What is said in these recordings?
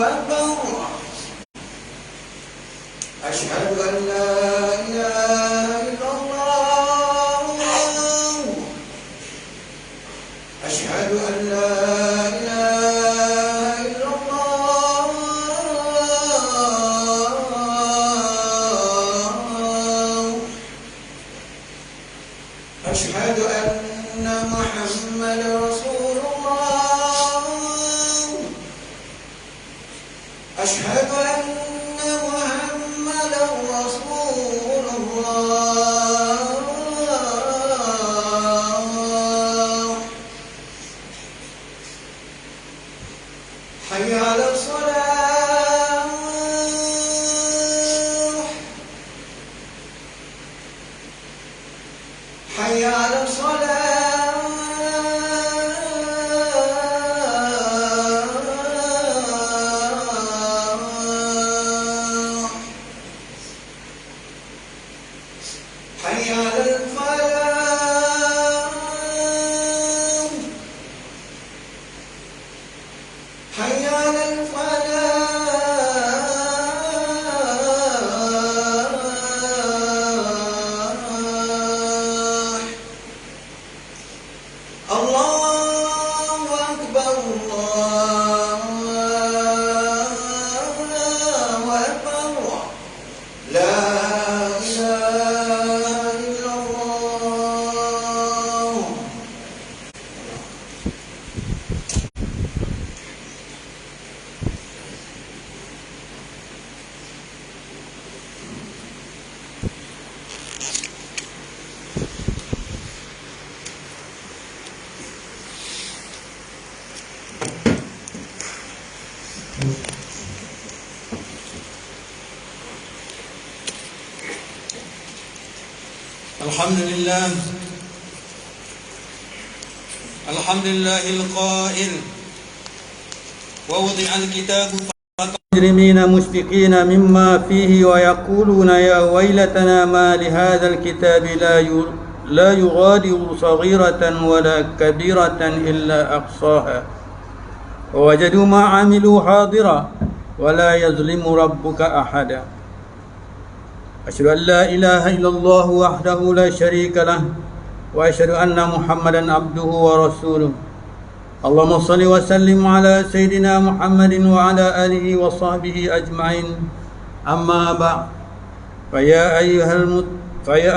أشهد أن لا إله إلا الله أشهد أن لا إله إلا الله أشهد أن محمدا رسول الله أشهد أن محمدا رسول الله حي على الصلاة حي على الصلاة حي على الفلاح حي على الفلاح الله أكبر الله أكبر لا إله إلا الله. الحمد لله القائل ووضع الكتاب المجرمين مشفقين مما فيه ويقولون يا ويلتنا ما لهذا الكتاب لا يغادر صغيرة ولا كبيرة إلا أحصاها ووجدوا ما عملوا حاضرا ولا يظلم ربك أحدا أشهد أن لا إله إلا الله وحده لا شريك له وأشهد أن محمدا عبده ورسوله اللهم صل وسلم على سيدنا محمد وعلى آله وصحبه أجمعين أما بعد فيا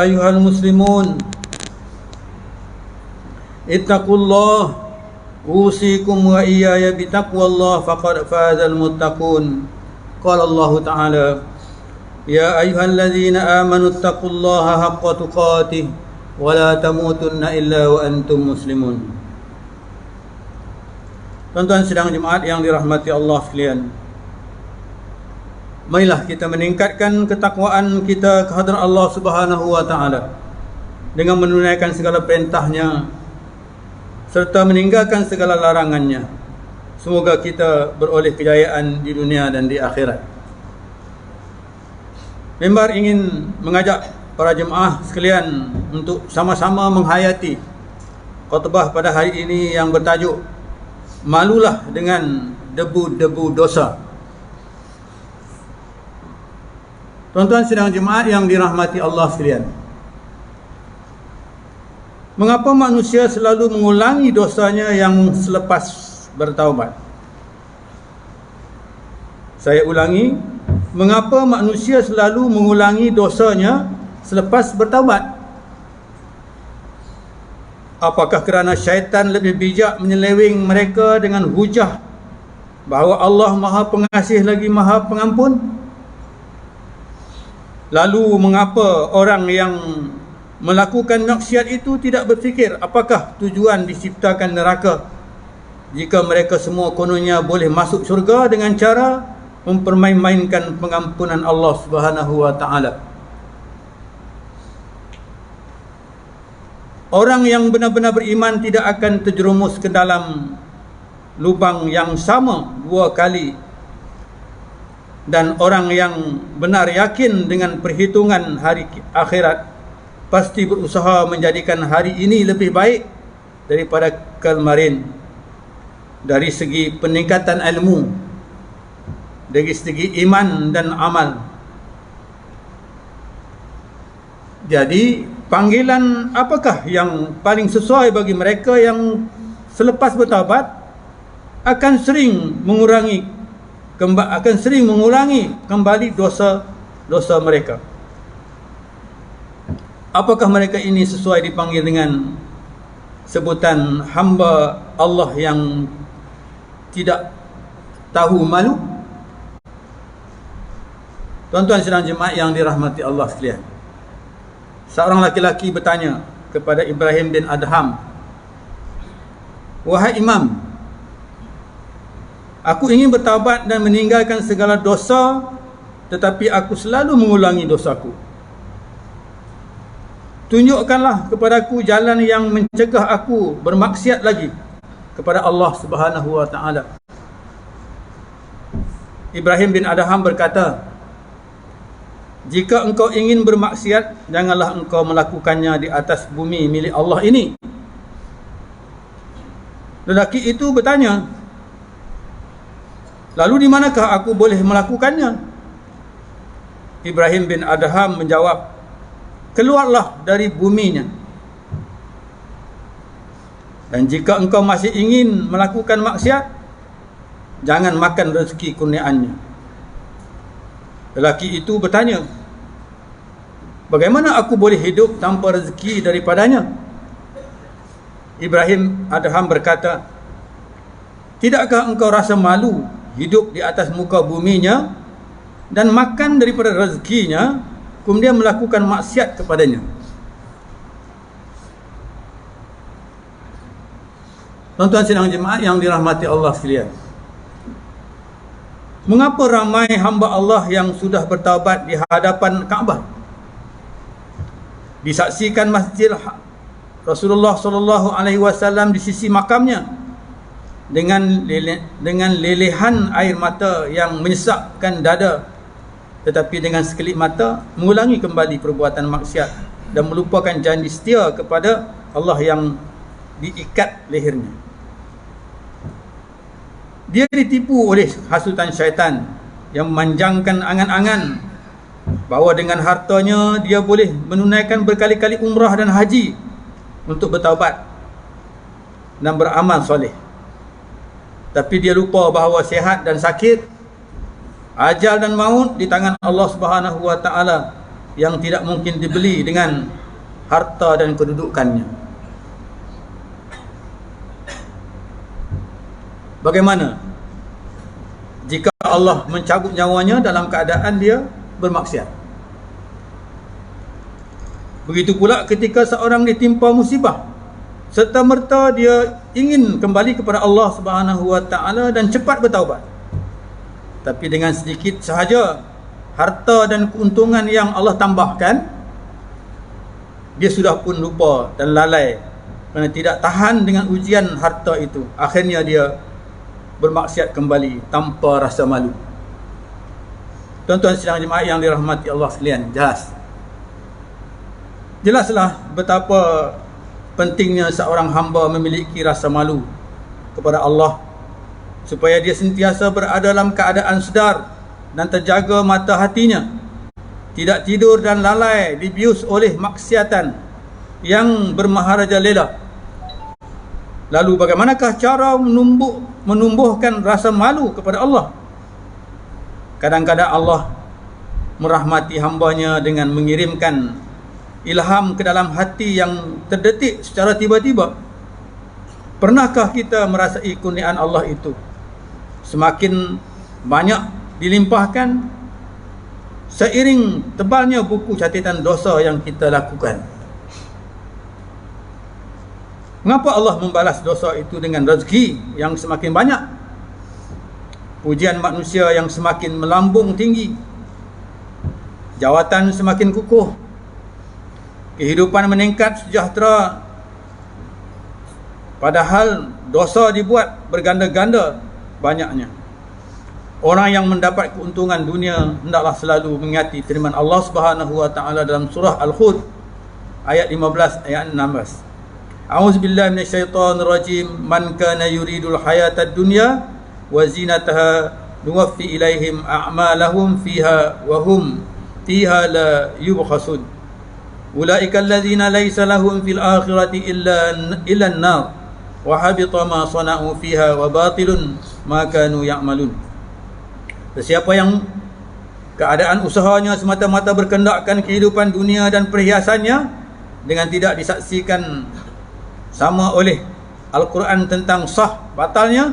أيها المسلمون اتقوا الله أوصيكم وإياي بتقوى الله فقد فاز المتقون قال الله تعالى يا أيها الذين آمنوا اتقوا الله حق تقاته ولا تموتن إلا وأنتم مسلمون. Tuan-tuan sidang jemaat yang dirahmati Allah sekalian, marilah kita meningkatkan ketakwaan kita kehadrat Allah Subhanahu wa taala dengan menunaikan segala perintahnya serta meninggalkan segala larangannya. Semoga kita beroleh kejayaan di dunia dan di akhirat. Mimbar ingin mengajak para jemaah sekalian untuk sama-sama menghayati khutbah pada hari ini yang bertajuk Malulah dengan debu-debu dosa. Tuan-tuan sidang jemaat yang dirahmati Allah sekalian, mengapa manusia selalu mengulangi dosanya yang selepas bertaubat? Saya ulangi, mengapa manusia selalu mengulangi dosanya selepas bertaubat? Apakah kerana syaitan lebih bijak menyeleweng mereka dengan hujah bahawa Allah Maha Pengasih lagi Maha Pengampun? Lalu mengapa orang yang melakukan maksiat itu tidak berfikir apakah tujuan diciptakan neraka jika mereka semua kononnya boleh masuk syurga dengan cara mempermain-mainkan pengampunan Allah Subhanahu wa taala? Orang yang benar-benar beriman tidak akan terjerumus ke dalam lubang yang sama dua kali, dan orang yang benar yakin dengan perhitungan hari akhirat pasti berusaha menjadikan hari ini lebih baik daripada kemarin dari segi peningkatan ilmu, dari segi iman dan amal. Jadi panggilan apakah yang paling sesuai bagi mereka yang selepas bertaubat akan sering mengulangi kembali dosa mereka? Apakah mereka ini sesuai dipanggil dengan sebutan hamba Allah yang tidak tahu malu? Tuan-tuan sidang jemaat yang dirahmati Allah sekalian, seorang laki-laki bertanya kepada Ibrahim bin Adham, "Wahai Imam, aku ingin bertaubat dan meninggalkan segala dosa, tetapi aku selalu mengulangi dosaku. Tunjukkanlah kepadaku jalan yang mencegah aku bermaksiat lagi kepada Allah Subhanahu wa taala." Ibrahim bin Adham berkata, "Jika engkau ingin bermaksiat, janganlah engkau melakukannya di atas bumi milik Allah ini." Lelaki itu bertanya, "Lalu di manakah aku boleh melakukannya?" Ibrahim bin Adham menjawab, "Keluarlah dari buminya. Dan jika engkau masih ingin melakukan maksiat, jangan makan rezeki kurniaannya." Lelaki itu bertanya, "Bagaimana aku boleh hidup tanpa rezeki daripadanya?" Ibrahim Adham berkata, "Tidakkah engkau rasa malu hidup di atas muka buminya dan makan daripada rezekinya, kemudian melakukan maksiat kepadanya?" Tuan-tuan sidang jemaat yang dirahmati Allah sekalian, mengapa ramai hamba Allah yang sudah bertaubat di hadapan Kaabah, disaksikan Masjid Rasulullah SAW di sisi makamnya, dengan lelehan air mata yang menyesakkan dada, tetapi dengan sekelip mata mengulangi kembali perbuatan maksiat dan melupakan janji setia kepada Allah yang diikat lehernya? Dia ditipu oleh hasutan syaitan yang memanjangkan angan-angan bahawa dengan hartanya dia boleh menunaikan berkali-kali umrah dan haji untuk bertaubat dan beramal soleh. Tapi dia lupa bahawa sihat dan sakit, ajal dan maut di tangan Allah Subhanahu wa taala yang tidak mungkin dibeli dengan harta dan kedudukannya. Bagaimana jika Allah mencabut nyawanya dalam keadaan dia bermaksiat? Begitu pula ketika seorang ditimpa musibah, serta merta dia ingin kembali kepada Allah Subhanahu wa taala dan cepat bertaubat, tapi dengan sedikit sahaja harta dan keuntungan yang Allah tambahkan, dia sudah pun lupa dan lalai kerana tidak tahan dengan ujian harta itu. Akhirnya dia bermaksiat kembali tanpa rasa malu. Tuan-tuan sidang jemaat yang dirahmati Allah sekalian, jelaslah betapa pentingnya seorang hamba memiliki rasa malu kepada Allah, supaya dia sentiasa berada dalam keadaan sedar dan terjaga mata hatinya, tidak tidur dan lalai dibius oleh maksiatan yang bermaharajalela. Lalu bagaimanakah cara menumbuhkan rasa malu kepada Allah? Kadang-kadang Allah merahmati hambanya dengan mengirimkan ilham ke dalam hati yang terdetik secara tiba-tiba. Pernahkah kita merasai kurniaan Allah itu? Semakin banyak dilimpahkan seiring tebalnya buku catatan dosa yang kita lakukan. Mengapa Allah membalas dosa itu dengan rezeki yang semakin banyak, pujian manusia yang semakin melambung tinggi, jawatan semakin kukuh, kehidupan meningkat sejahtera, padahal dosa dibuat berganda-ganda banyaknya? Orang yang mendapat keuntungan dunia hendaklah selalu mengingati firman Allah Subhanahu wa taala dalam surah Al-Hud ayat 15 ayat 16. A'udzubillahi minasyaitonirrajim. Man kana yuridul hayatad dunya wa zinataha nuwaffi ilaihim a'malahum fiha wa hum fiha la yubkhasun. Ulaika alladzina laysa lahum fil akhirati illa an-nar wa habita ma sana'u fiha wa batilun ma kanu ya'malun. Siapa yang keadaan usahanya semata-mata berkendakkan kehidupan dunia dan perhiasannya dengan tidak disaksikan sama oleh Al-Quran tentang sah batalnya,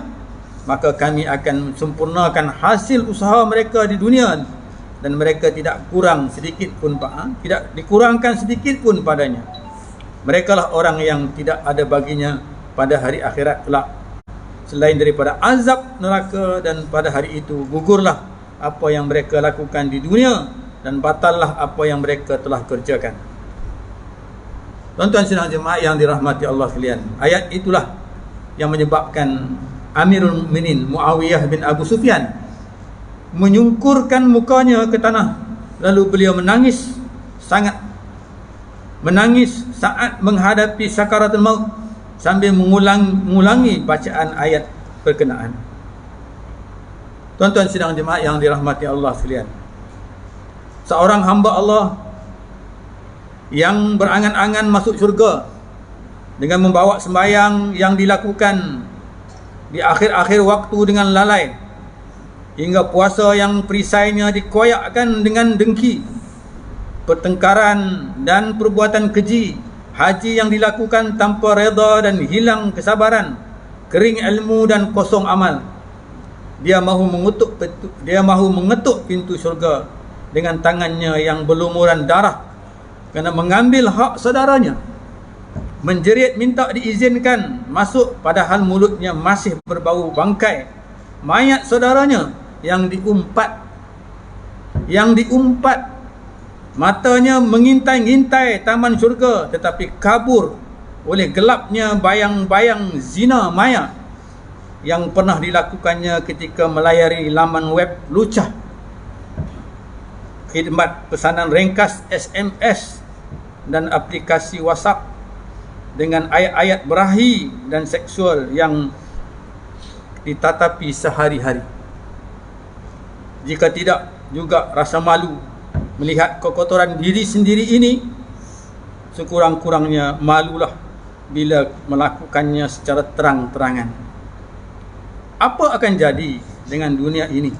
maka kami akan sempurnakan hasil usaha mereka di dunia dan mereka tidak kurang sedikit pun, tidak dikurangkan sedikit pun padanya. Mereka lah orang yang tidak ada baginya pada hari akhirat kelak selain daripada azab neraka, dan pada hari itu gugurlah apa yang mereka lakukan di dunia dan batallah apa yang mereka telah kerjakan. Tuan-tuan sidang jemaah yang dirahmati Allah sekalian, ayat itulah yang menyebabkan Amirul Mukminin Muawiyah bin Abu Sufyan menyungkurkan mukanya ke tanah, lalu beliau menangis, sangat menangis saat menghadapi sakaratul maut sambil mengulangi bacaan ayat berkenaan. Tuan-tuan sidang jemaah yang dirahmati Allah sekalian, seorang hamba Allah yang berangan-angan masuk syurga dengan membawa sembahyang yang dilakukan di akhir-akhir waktu dengan lalai, hingga puasa yang perisainya dikoyakkan dengan dengki, pertengkaran dan perbuatan keji, haji yang dilakukan tanpa reda dan hilang kesabaran, kering ilmu dan kosong amal. Dia mahu mengetuk pintu syurga dengan tangannya yang berlumuran darah kerana mengambil hak saudaranya, menjerit minta diizinkan masuk padahal mulutnya masih berbau bangkai mayat saudaranya yang diumpat, matanya mengintai-ngintai taman syurga tetapi kabur oleh gelapnya bayang-bayang zina maya yang pernah dilakukannya ketika melayari laman web lucah, khidmat pesanan ringkas SMS dan aplikasi WhatsApp dengan ayat-ayat berahi dan seksual yang ditatapi sehari-hari. Jika tidak juga rasa malu melihat kekotoran diri sendiri ini, sekurang-kurangnya malulah bila melakukannya secara terang-terangan. Apa akan jadi dengan dunia ini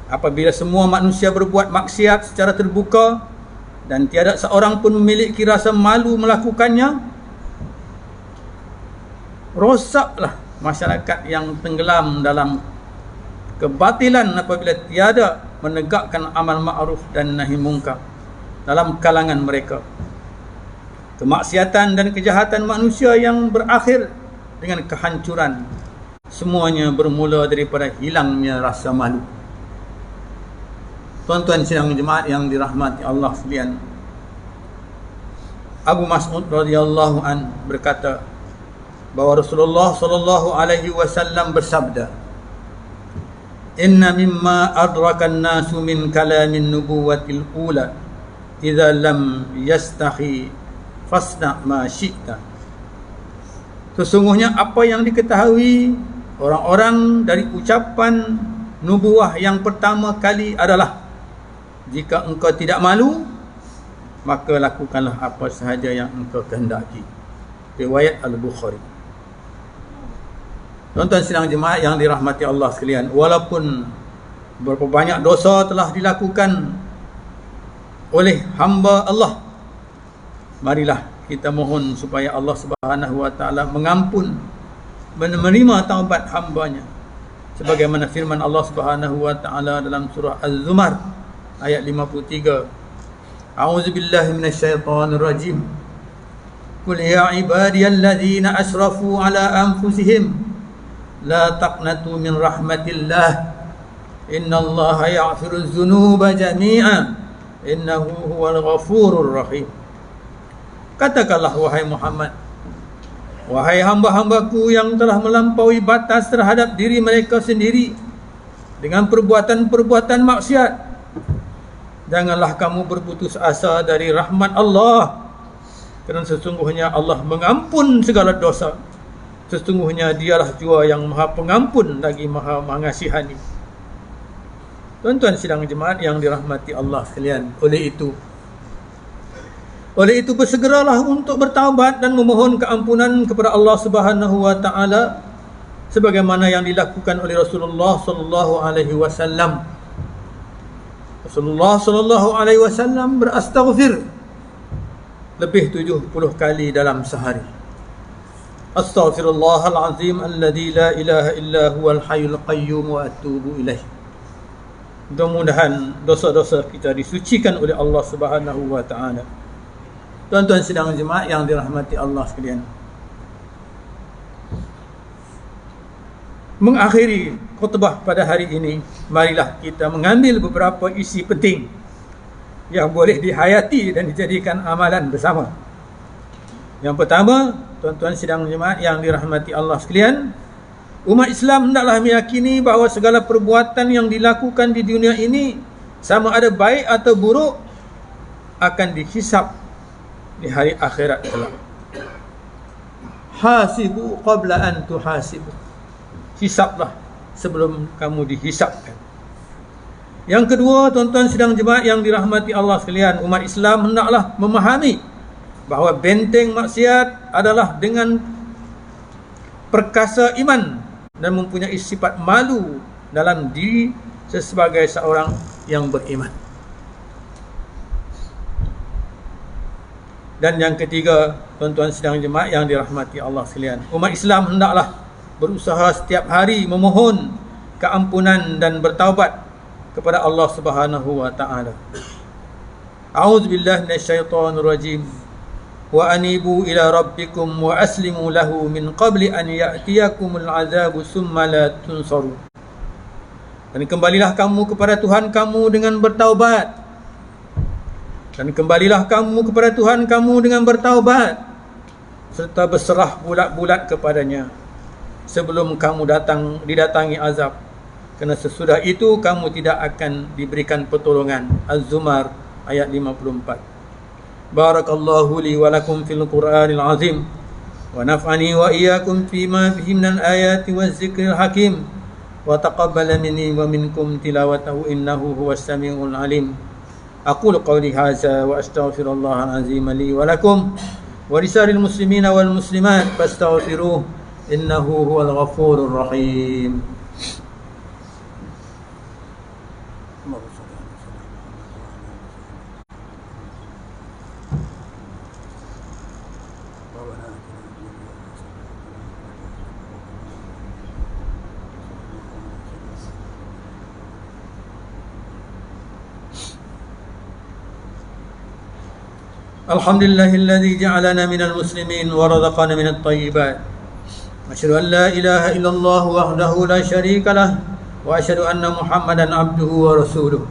apabila semua manusia berbuat maksiat secara terbuka dan tiada seorang pun memiliki rasa malu melakukannya? Rosaklah masyarakat yang tenggelam dalam kebatilan apabila tiada menegakkan amal ma'ruf dan nahi mungkar dalam kalangan mereka. Kemaksiatan dan kejahatan manusia yang berakhir dengan kehancuran, semuanya bermula daripada hilangnya rasa malu. Tuan-tuan sidang jemaat yang dirahmati Allah sekalian, Abu Mas'ud radhiyallahu an berkata bahawa Rasulullah sallallahu alaihi wasallam bersabda, "Inna mimma adrakan nasu min kalamin nubuwatil ula idza lam yastahi fasna ma syi'ta." Sesungguhnya apa yang diketahui orang-orang dari ucapan nubuah yang pertama kali adalah, jika engkau tidak malu, maka lakukanlah apa sahaja yang engkau kehendaki. Riwayat Al-Bukhari. Tuan-tuan sidang jemaah yang dirahmati Allah sekalian, walaupun berapa banyak dosa telah dilakukan oleh hamba Allah, marilah kita mohon supaya Allah Subhanahu wa taala mengampun, menerima taubat hambanya, sebagaimana firman Allah Subhanahu wa taala dalam surah Az-Zumar ayat 53. A'udzubillahi minasyaitonir rajim. Qul ya ibadiyalladzina asrafu ala anfusihim la taqnatu min rahmatillah innallaha yaghfirudz dzunuba jami'a innahu huwal ghafurur rahim. Katakanlah wahai Muhammad, wahai hamba-hambaku yang telah melampaui batas terhadap diri mereka sendiri dengan perbuatan-perbuatan maksiat, janganlah kamu berputus asa dari rahmat Allah, kerana sesungguhnya Allah mengampun segala dosa. Sesungguhnya dialah jua yang maha pengampun lagi maha mengasihani. Tuan-tuan sidang jemaat yang dirahmati Allah sekalian, oleh itu bersegeralah untuk bertaubat dan memohon keampunan kepada Allah Subhanahu wa taala sebagaimana yang dilakukan oleh Rasulullah sallallahu alaihi wasallam. Rasulullah sallallahu alaihi wasallam berastaghfir lebih 70 kali dalam sehari. Astaghfirullahal azim alladzi la ilaha illa huwal hayyul qayyum wa atubu ilaih. Mudah-mudahan dosa-dosa kita disucikan oleh Allah Subhanahu wa taala. Tuan-tuan sidang jemaat yang dirahmati Allah sekalian, mengakhiri khutbah pada hari ini, marilah kita mengambil beberapa isi penting yang boleh dihayati dan dijadikan amalan bersama. Yang pertama, tuan-tuan sidang jemaat yang dirahmati Allah sekalian, umat Islam hendaklah meyakini bahawa segala perbuatan yang dilakukan di dunia ini, sama ada baik atau buruk, akan dihisab di hari akhirat kelak. Hasibu qabla an tuhasibu. Hisablah sebelum kamu dihisabkan. Yang kedua, tuan-tuan sidang jemaat yang dirahmati Allah sekalian, umat Islam hendaklah memahami bahawa benteng maksiat adalah dengan perkasa iman dan mempunyai sifat malu dalam diri sebagai seorang yang beriman. Dan yang ketiga, tuan-tuan sidang jemaat yang dirahmati Allah sekalian, umat Islam hendaklah berusaha setiap hari memohon keampunan dan bertaubat kepada Allah Subhanahu wa taala. A'udzubillahi minasyaitonir rajim. Wa anibu ila rabbikum wa aslimu lahu min qabli an ya'tiyakumul azabu summa la tunsaru. Dan kembalilah kamu kepada Tuhan kamu dengan bertaubat. Dan kembalilah kamu kepada Tuhan kamu dengan bertaubat serta berserah bulat-bulat kepadanya sebelum kamu didatangi azab, kerana sesudah itu kamu tidak akan diberikan pertolongan. Az-Zumar ayat 54. Barakallahu li wa lakum fil Qur'anil azim wa naf'ani wa iyyakum fima fihi minal ayati waz zikril hakim wa taqabbala minni wa minkum tilawatahu innahu huwas samiul alim. Aqulu qawli hadza wa astaghfirullahal azim li wa lakum wa lisa'iril muslimina wal muslimat fastaghfiruhu innahu huwal ghafurur rahim. Alhamdulillahilladzi ja'alana minal muslimin wa razaqana minat thayyibat. Asyhadu an la ilaha illallah wahdahu la syarika lah wa asyhadu anna Muhammadan abduhu wa rasuluh.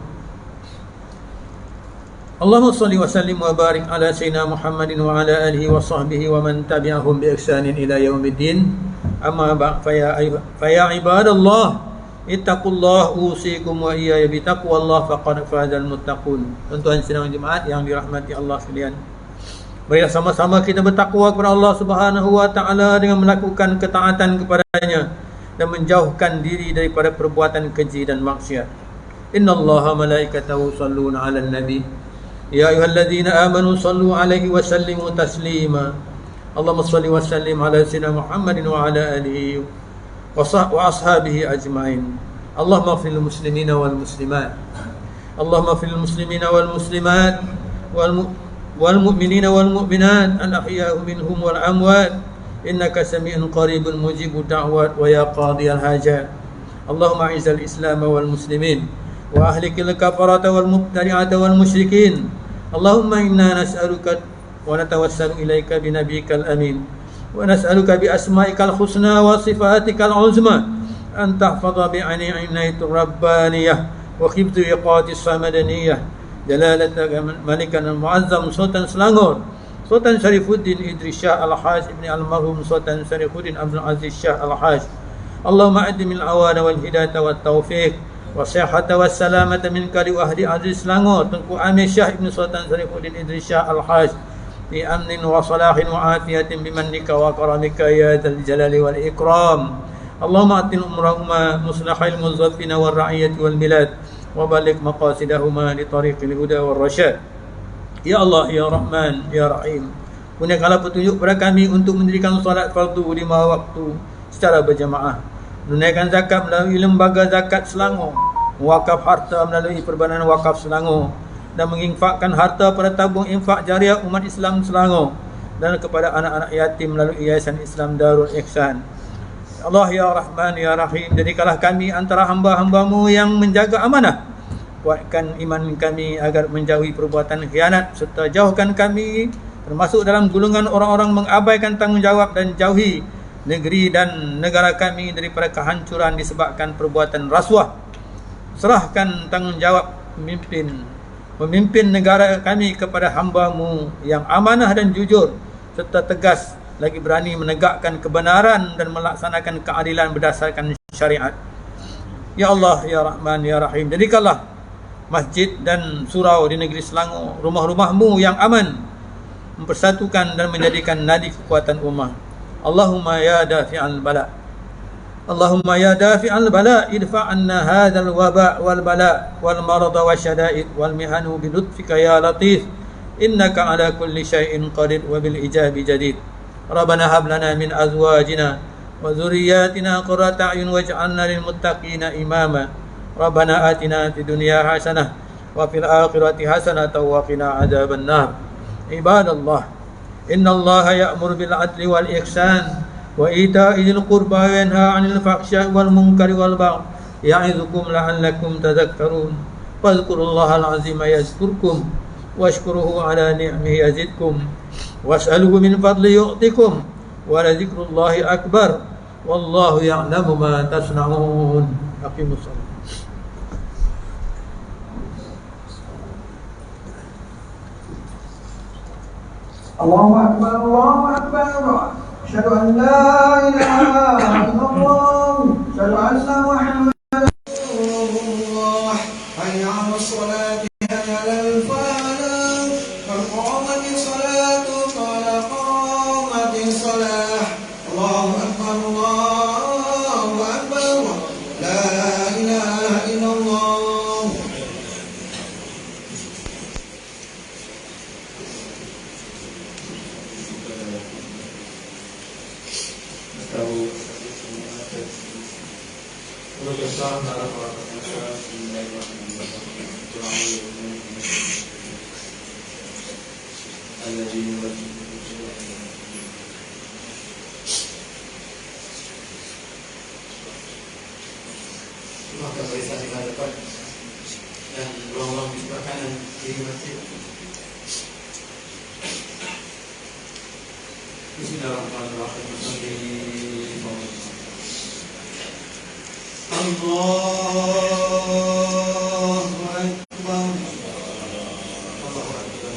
Allahumma shalli wa sallim wa barik ala sayyidina Muhammadin wa ala alihi wa sahbihi wa man tabi'ahum bi ihsanin ila yaumiddin. Amma ba'd, fa ya ibadallah ittaqullah usikum wa iyaya bi taqwallah faqad fazal muttaqun. Tuan-tuan sidang jemaat yang dirahmati Allah sekalian, marilah sama-sama kita bertakwa kepada Allah Subhanahu wa taala dengan melakukan ketaatan kepadanya dan menjauhkan diri daripada perbuatan keji dan maksiat. Innallaha malaikatahu shalluna 'alan nabi ya ayyuhalladzina amanu shallu 'alaihi wa sallimu taslima. Allahumma shalli wa sallim 'ala sayyidina Muhammadin wa 'ala alihi wa ashabihi ajma'in. Allahumma ighfir lil muslimina wal muslimat. Allahumma ighfir lil muslimina wal muslimat wal mu'minina wal mu'minat al ahya'u minhum wal amwat innaka sami'un qaribun mujibud da'wat wa ya qadiyal hajat. Allahumma izzil islam wal muslimin wa ahlikil kafarata wal mubtadi'ata wal musyrikin. Allahumma inna nas'aluka wa natawassalu ilaika bi nabiyyikal amin wa nas'aluka bi asma'ikal husna wa sifatikal uzma an tahfadha bi inayati rabbaniyah wa khiftu iqatis samadaniyah jalalataka malikan al-muazzam Sultan Selangor Sultan Syarifuddin Idris Shah Al-Haj ibn al-marhum Sultan Syarifuddin Abdul Aziz Shah Al-Haj. Allahumma addimil awana wal hidayata wat taufiq wa sihhata was salamata min kali ahli Aziz Selangor Tengku Amir Shah ibn Sultan Syarifuddin Idris Shah Al-Haj bi amnin wa salahin wa afiyatin bimannika wa karamika ya dzal jalali wal ikram. Allahumma atin umrahuma muslahil muzaffina wal ra'iyati wal bilad وبلغ مقاصدهما لطريق الهدى والرشاد. Ya Allah, Ya Rahman, Ya Rahim, kurniakanlah petunjuk kepada kami untuk mendirikan solat fardu 5 waktu secara berjamaah, menunaikan zakat melalui lembaga zakat Selangor, wakaf harta melalui Perbanan Wakaf Selangor, dan menginfakkan harta pada tabung infak jariah umat Islam Selangor, dan kepada anak-anak yatim melalui Yayasan Islam Darul Ihsan. Ya Allah, Ya Rahman, Ya Rahim, jadikanlah kami antara hamba-hambamu yang menjaga amanah. Kuatkan iman kami agar menjauhi perbuatan khianat, serta jauhkan kami termasuk dalam golongan orang-orang mengabaikan tanggungjawab, dan jauhi negeri dan negara kami daripada kehancuran disebabkan perbuatan rasuah. Serahkan tanggungjawab memimpin negara kami kepada hamba-Mu yang amanah dan jujur, serta tegas lagi berani menegakkan kebenaran dan melaksanakan keadilan berdasarkan syariat. Ya Allah, Ya Rahman, Ya Rahim, jadikanlah masjid dan surau di negeri Selangor rumah-rumah-Mu yang aman, mempersatukan dan menjadikan nadi kekuatan ummah. Allahumma ya dafi'al bala, Allahumma ya dafi'al bala, idfa' anna hadzal waba' wal bala wal marada wasyada'id wal mihanu bi lutfika ya latif, innaka ala kulli syai'in qadir wa bil ijabi jadid. Rabbana hab lana min azwajina wa dzurriyyatina qurrata a'yun waj'alna lil muttaqina imama. Rabbana atina fid dunya hasanah wa fil akhirati hasanah wa qina adzaban nar. Ibadallah, innallaha ya'muru bil adli wal ihsan wa ita'i dzil qurba wa yanha 'anil fahsya'i wal munkari wal baghi ya'idzukum la'allakum tadhakkarun. Fadhkurullahal 'azima yazkurkum washkuruhu 'ala ni'amihi yazidkum was'aluhu min fadli yu'tikum wa la dzikrullahi akbar wallahu ya'lamu ma tasna'un. Aqimus shalah. Allahu Akbar, Allahu Akbar. Asyhadu an la ilaha illallah, asyhadu anna Muhammadan Rasulullah. Hayya 'alas sholati, hayya 'alal falah, qad qamatis salatu, qad qamatis salah. Allahu Akbar, Allahu Akbar. La ilaha illallah. Maka barisan di hadapan dan ruang-ruang di sebelah kanan di masjid. Bismillahirrahmanirrahim. Allahu Akbar. Allahu Akbar.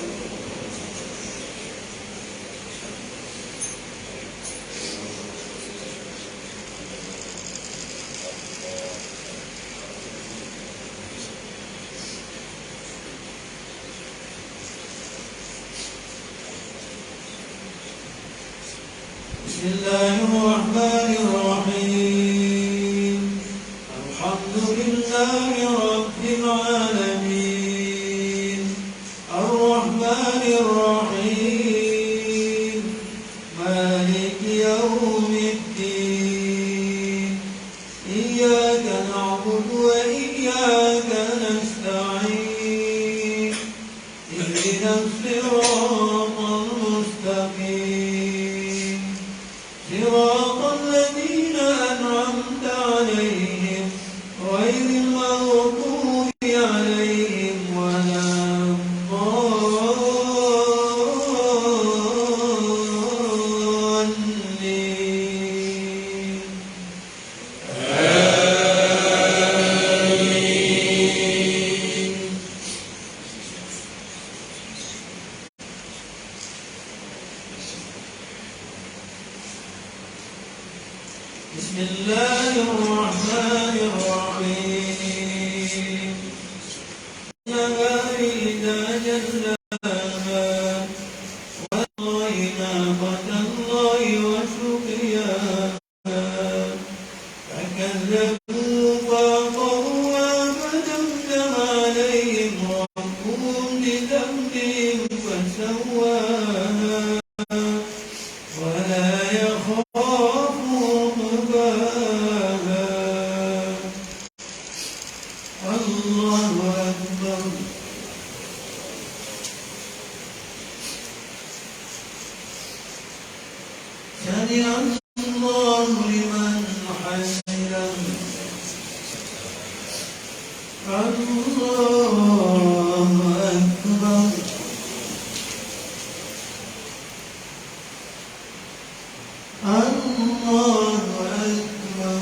Bismillahirrahmanirrahim. Alhamdulillahi Rabbil Alamin, Ar-Rahmanir Rahim, Maliki Yawmiddin. Iyyaka na'budu wa iyyaka nasta'in. Ihdinas siratal mustaqim, siratal ladzina an'amta 'alaihim ghairil maghdubi 'alaihim waladdallin. Bismillahirrahmanirrahim. الله أكبر. سمع الله لمن حمده. الله أكبر. الله أكبر.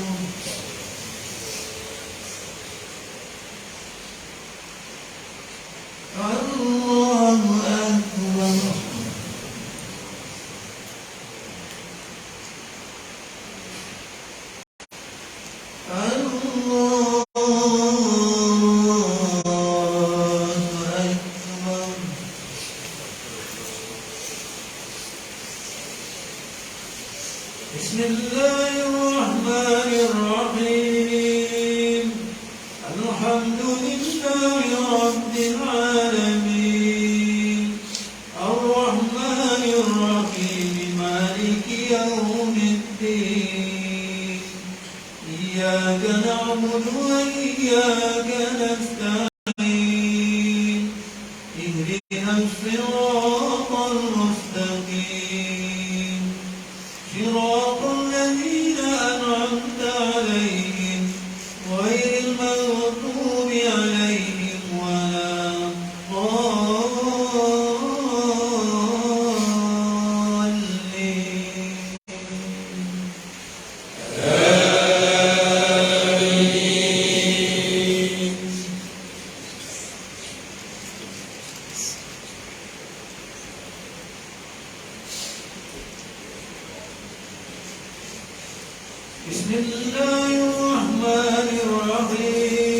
الله أكبر. بسم الله الرحمن الرحيم. الحمد لله رب العالمين. الرحمن الرحيم مالك يوم الدين. إياك نعبد وإياك نستعين. اهدنا الصراط المستقيم. صراط الذين أنعمت عليهم غير المغضوب عليهم ولا الضالين. بسم الله الرحمن الرحيم.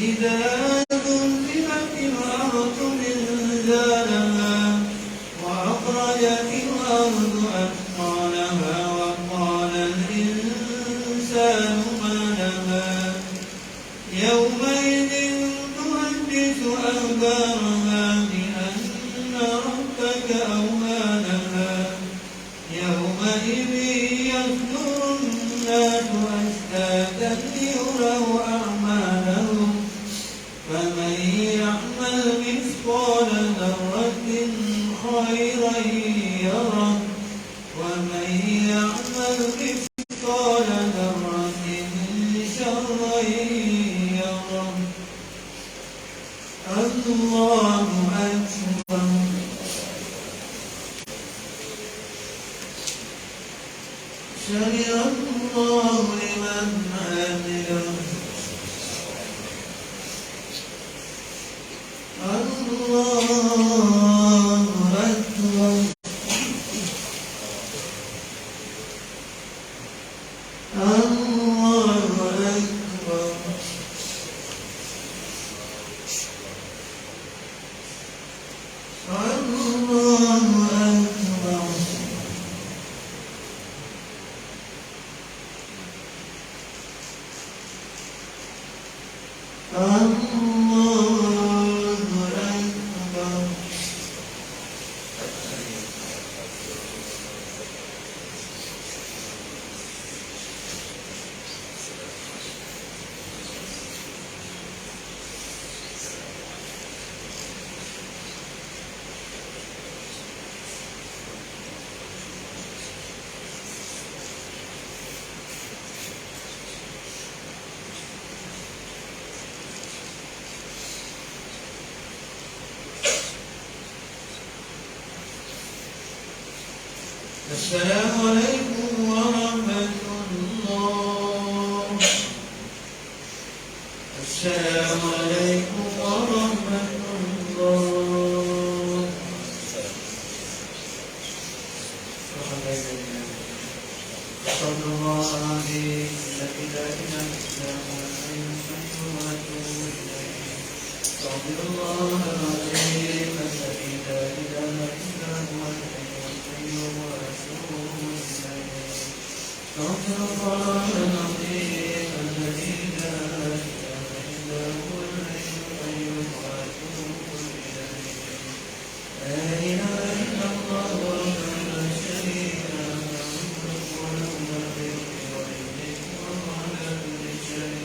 إذا زلزلت الأرض زلزالها وأخرجت الأرض أثقالها وقال الإنسان ما لها يومئذ تحدث أخبارها بأن ربك أوحى لها يومئذ يصدر الناس أشتاتا ليروا أعمالهم فمن يعمل مثقال ذرة خيرا يره ومن يعمل مثقال ذرة شرا يره. الله أكبر. سمع الله لمن حمده. الله أكبر. الله أكبر. الله أكبر. السلام عليكم ورحمة الله. السلام عليكم ورحمة الله. صلى الله عليه الذي لا إله إلا هو الحي القيوم وأتوب إليه. استغفر الله العظيم الذي لا إله إلا هو الحي القيوم وأتوب إليه. استغفر الله العظيم الذي لا إله إلا هو الحي القيوم وأتوب إليه. لا إله إلا الله وحده لا شريك له له الملك وله الحمد وإليه وهو على كل شيء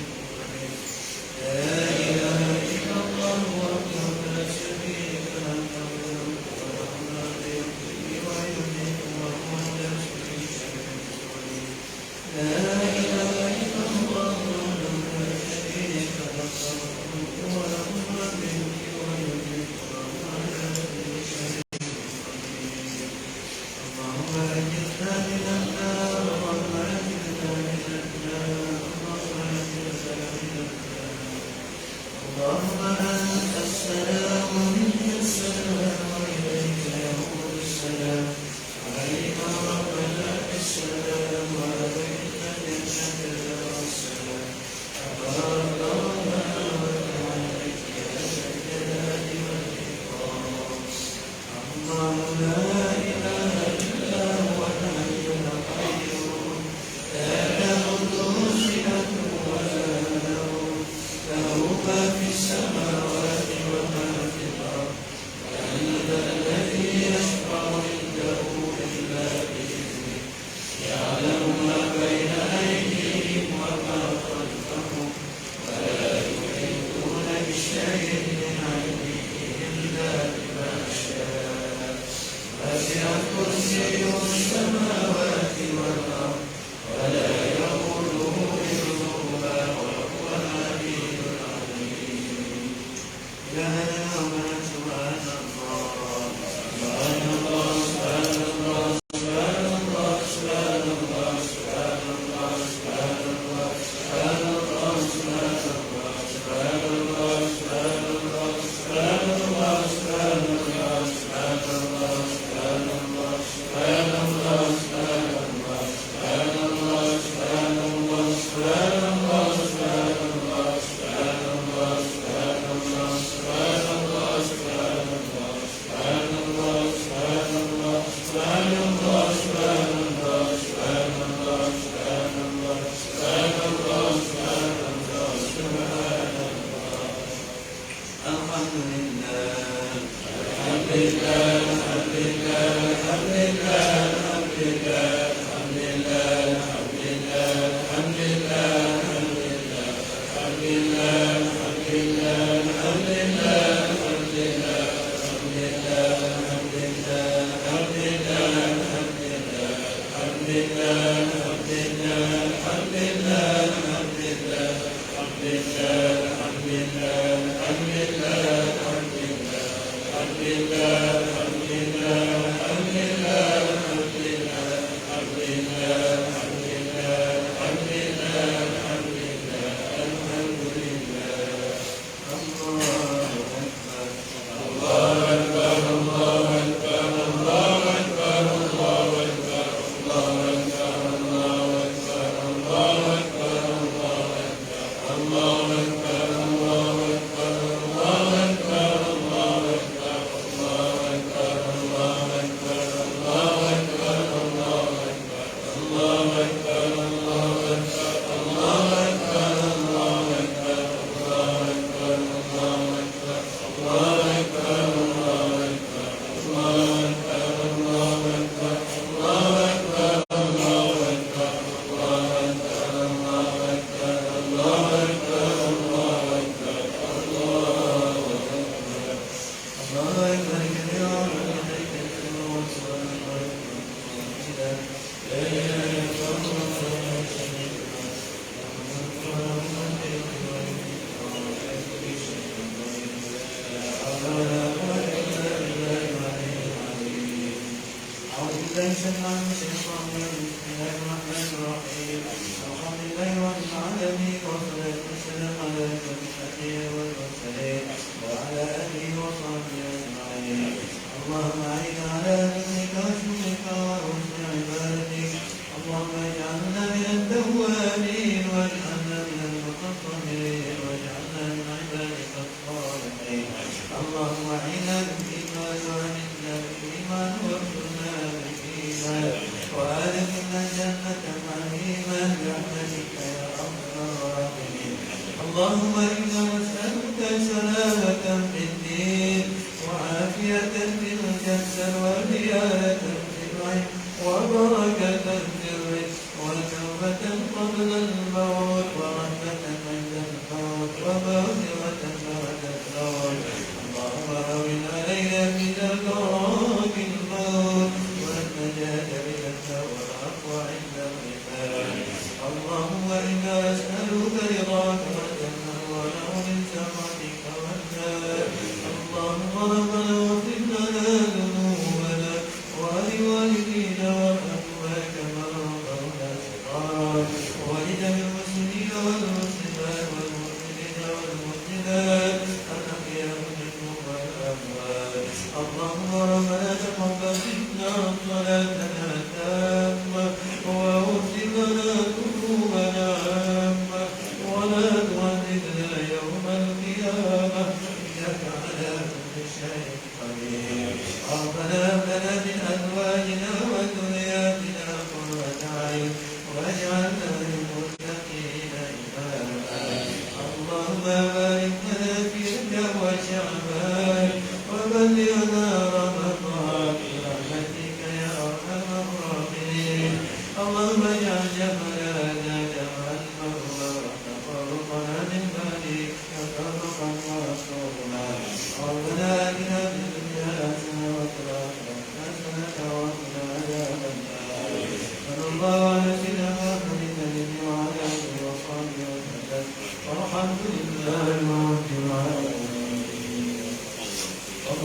والحمد لله رب العالمين.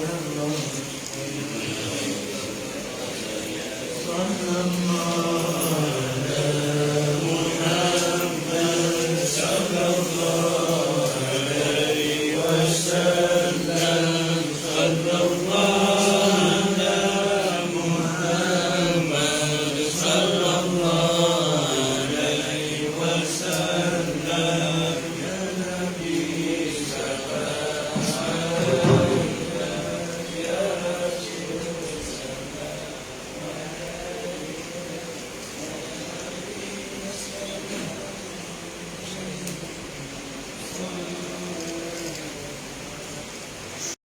الله